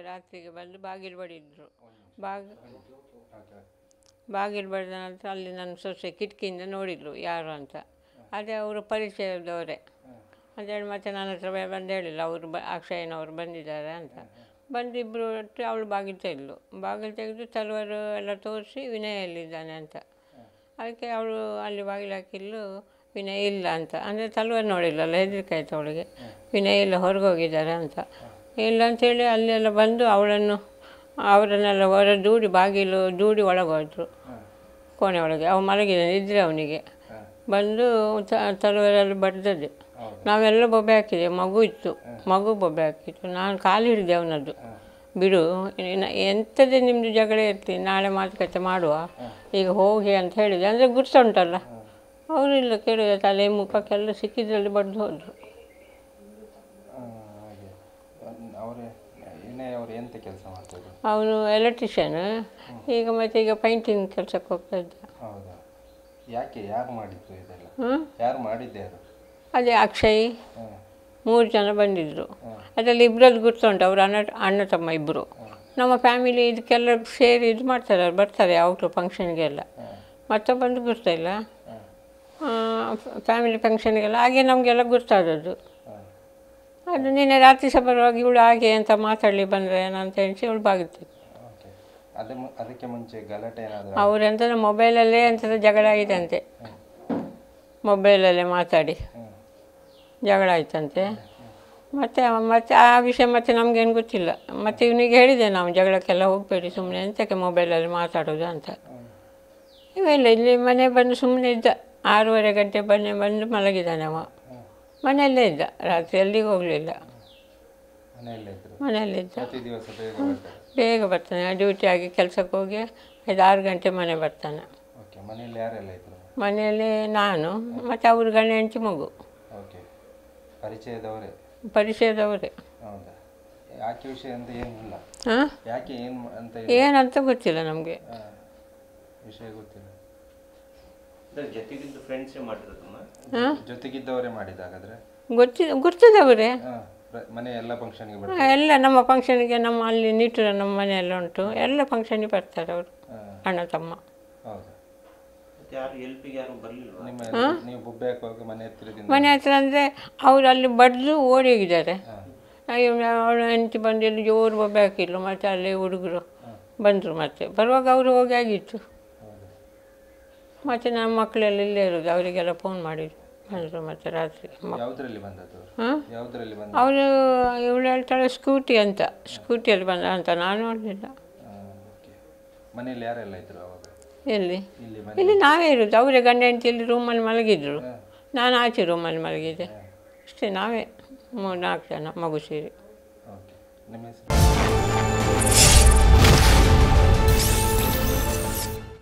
ರಾತ್ರಿಗೆ ಬಂದು ಬಾಗಿಲು ಬಡಿದ್ರು. ಬಾಗಿಲು ಬಡಿದ ನಂತರ ಅಲ್ಲಿ ನನ್ನ ಸೊಸೆ ಕಿಟಕಿಯಿಂದ ನೋಡಿದ್ರು ಯಾರು ಅಂತ. ಅದೇ ಅವರು ಪರಿಚಯದವರೇ. ಅಂತೇಳಿ ಮತ್ತೆ ನನ್ನ ಹತ್ರ ಬಂದು ಹೇಳಿಲ್ಲ ಅವರು ಅಕ್ಷಯನವರು ಬಂದಿದ್ದಾರೆ ಅಂತ. ಬಂದಿಬ್ಬರು ಒಟ್ಟು ಅವಳು ಬಾಗಿಲು ತೆಗೆದ್ಲು. ಬಾಗಿಲು ತೆಗೆದು ತಲವಾರು ಎಲ್ಲ ತೋರಿಸಿ ವಿನಯ ಎಲ್ಲಿದ್ದಾನೆ ಅಂತ. ಅದಕ್ಕೆ ಅವಳು ಅಲ್ಲಿ ಬಾಗಿಲು ಹಾಕಿಲ್ಲು ವಿನಯ್ ಇಲ್ಲ ಅಂತ. ಅಂದರೆ ತಲವಾರು ನೋಡಿಲ್ಲಲ್ಲ, ಹೆದರಿಕೆ ಆಯ್ತು ಅವಳಿಗೆ. ವಿನಯ್ ಇಲ್ಲ, ಹೊರಗೋಗಿದ್ದಾರೆ ಅಂತ. ಇಲ್ಲ ಅಂಥೇಳಿ ಅಲ್ಲೆಲ್ಲ ಬಂದು ಅವರನ್ನೆಲ್ಲ ಹೊರ ಬಾಗಿಲು ದೂಡಿ ಒಳಗೆ ಹೋದರು ಕೋಣೆ ಒಳಗೆ. ಅವ ಮಲಗಿದ್ದಾನೆ, ಇದ್ದರೆ ಅವನಿಗೆ ಬಂದು ತಲವಾರಲ್ಲಿ ಬಡ್ದದೆ. ನಾವೆಲ್ಲ ಬೊಬ್ಬೆ ಹಾಕಿದೆ, ಮಗು ಇತ್ತು, ಮಗು ಬೊಬ್ಬೆ ಹಾಕಿತ್ತು. ನಾನು ಕಾಲು ಹಿಡಿದೆ ಅವನದ್ದು, ಬಿಡು ಎಂಥದ್ದೇ ನಿಮ್ಮದು ಜಗಳ ಇರ್ತೀನಿ, ನಾಳೆ ಮಾತುಕತೆ ಮಾಡುವ, ಈಗ ಹೋಗಿ ಅಂತ ಹೇಳಿದೆ. ಅಂದರೆ ಗುರ್ತುಂಟಲ್ಲ, ಅವರು ಇಲ್ಲ ಕೇಳಿದ ತಲೆ ಮುಖಕ್ಕೆಲ್ಲ ಸಿಕ್ಕಿದ್ರಲ್ಲಿ ಬಡ್ದು ಹೋದರು. ಅವನು ಎಲೆಕ್ಟ್ರಿಷಿಯನ್, ಈಗ ಮತ್ತೆ ಈಗ ಪೈಂಟಿಂಗ್ ಕೆಲಸಕ್ಕೆ ಹೋಗ್ತಾ ಇದ್ದ. ಅದೇ ಅಕ್ಷಯ್ 3 ಜನ ಬಂದಿದ್ದರು. ಅದರಲ್ಲಿ ಇಬ್ಬರದ್ದು ಗುರ್ತುಂಟು, ಅವರು ಅಣ್ಣ ತಮ್ಮ ಇಬ್ಬರು. ನಮ್ಮ ಫ್ಯಾಮಿಲಿ ಇದಕ್ಕೆಲ್ಲ ಸೇರಿ ಇದು ಮಾಡ್ತಾರೆ, ಅವ್ರು ಬರ್ತಾರೆ ಯಾವಾಗಲೂ ಫಂಕ್ಷನ್ಗೆಲ್ಲ. ಮತ್ತೊಬ್ಬಂದು ಗುರ್ತಿಲ್ಲ, ಫ್ಯಾಮಿಲಿ ಫಂಕ್ಷನ್ಗೆಲ್ಲ ಹಾಗೆ ನಮಗೆಲ್ಲ ಗುರ್ತಾದದ್ದು. ಅದು ನಿನ್ನೆ ರಾತ್ರಿ ಸಹ ಬರುವಾಗ ಇವಳು ಹಾಗೆ ಅಂತ ಮಾತಾಡಲಿ ಬಂದರೆ ಅಂತ ಎಣಿಸಿ ಇವಳು ಬಾಗಿತ್ತು. ಅದಕ್ಕೆ ಮುಂಚೆ ಗಲಾಟೆ ಅವರೆಂತ ಮೊಬೈಲಲ್ಲೇ ಎಂಥದ್ದು ಜಗಳ ಆಗಿದೆ, ಮೊಬೈಲಲ್ಲೇ ಮಾತಾಡಿ ಜಗಳ ಆಯ್ತಂತೆ. ಮತ್ತು ಆ ವಿಷಯ ಮತ್ತೆ ನಮಗೇನು ಗೊತ್ತಿಲ್ಲ. ಮತ್ತು ಇವನಿಗೆ ಹೇಳಿದೆ ನಾವು ಜಗಳಕ್ಕೆಲ್ಲ ಹೋಗಬೇಡಿ, ಸುಮ್ಮನೆ ಎಂತಕ್ಕೆ ಮೊಬೈಲಲ್ಲಿ ಮಾತಾಡೋದು ಅಂತ. ಇವೆಲ್ಲ ಇಲ್ಲಿ ಮನೆ ಬಂದು ಸುಮ್ಮನೆ ಇದ್ದ. 6:30 ಗಂಟೆ ಬಂದು ಮಲಗಿದ್ದಾನೆ ಅವ. ಮನೆಯಲ್ಲೇ ಇದ್ದ, ರಾತ್ರಿ ಎಲ್ಲಿಗೆ ಹೋಗಲಿಲ್ಲ, ಮನೆಯಲ್ಲಿದ್ದ. ಬೇಗ ಬರ್ತಾನೆ, ಡ್ಯೂಟಿ ಆಗಿ ಕೆಲಸಕ್ಕೆ ಹೋಗಿ 5-6 ಗಂಟೆ ಮನೆ ಬರ್ತಾನೆ. ಮನೆಯಲ್ಲಿ ನಾನು ಮತ್ತು ಅವ್ರ ಗಂಡ ಹೆಂಡತಿ ಮಗು. ಪರಿಚಯದವರೇ. ಏನಂತ ಗೊತ್ತಿಲ್ಲ ನಮಗೆ. ಗುರ್ತದವರೇ ಎಲ್ಲ ನಮ್ಮ ಫಂಕ್ಷನ್ಗೆ. ನಮ್ಮ ಅಲ್ಲಿ ನೀಟೂರ ನಮ್ಮ ಮನೆಯೆಲ್ಲ ಉಂಟು, ಎಲ್ಲ ಫಂಕ್ಷನ್ಗೆ ಬರ್ತಾರೆ ಅವರು, ಅಣ್ಣ ತಮ್ಮ. ಮನೆ ಹತ್ರ ಅಂದರೆ ಅವರು ಅಲ್ಲಿ ಬಡ್ದು ಓಡಿ ಹೋಗಿದ್ದಾರೆ. ಅವಳು ಹೆಂಡತಿ ಬಂದು ಎಲ್ಲಿ ಜೋರು ಬೊಬ್ಬೆ ಹಾಕಿಲ್ಲ. ಮತ್ತು ಅಲ್ಲಿ ಹುಡುಗರು ಬಂದರು, ಮತ್ತೆ ಬರುವಾಗ ಅವರು ಹೋಗಿ ಆಗಿತ್ತು. ಮತ್ತು ನಮ್ಮ ಮಕ್ಕಳೆಲ್ಲ ಇಲ್ಲೇ ಇರೋದು, ಅವರಿಗೆಲ್ಲ ಫೋನ್ ಮಾಡಿದ್ರು, ಬಂದರು. ಮತ್ತು ರಾತ್ರಿ ಅವರು ಇವಳು ಹೇಳ್ತಾಳೆ ಸ್ಕೂಟಿ ಅಂತ, ಸ್ಕೂಟಿಯಲ್ಲಿ ಬಂದ ಅಂತ. ನಾನು ನೋಡಲಿಲ್ಲ. ಎಲ್ಲಿ ಇಲ್ಲಿ ನಾವೇ ಇರೋದು. ಅವರೇ ಗಂಡ ಹೆಂಡತಿ ಇಲ್ಲಿ ರೂಮಲ್ಲಿ ಮಲಗಿದ್ರು, ನಾನು ಆಚೆ ರೂಮಲ್ಲಿ ಮಲಗಿದ್ದೆ ಅಷ್ಟೇ. ನಾವೇ 3-4 ಜನ ಮಗು ಸೇರಿ.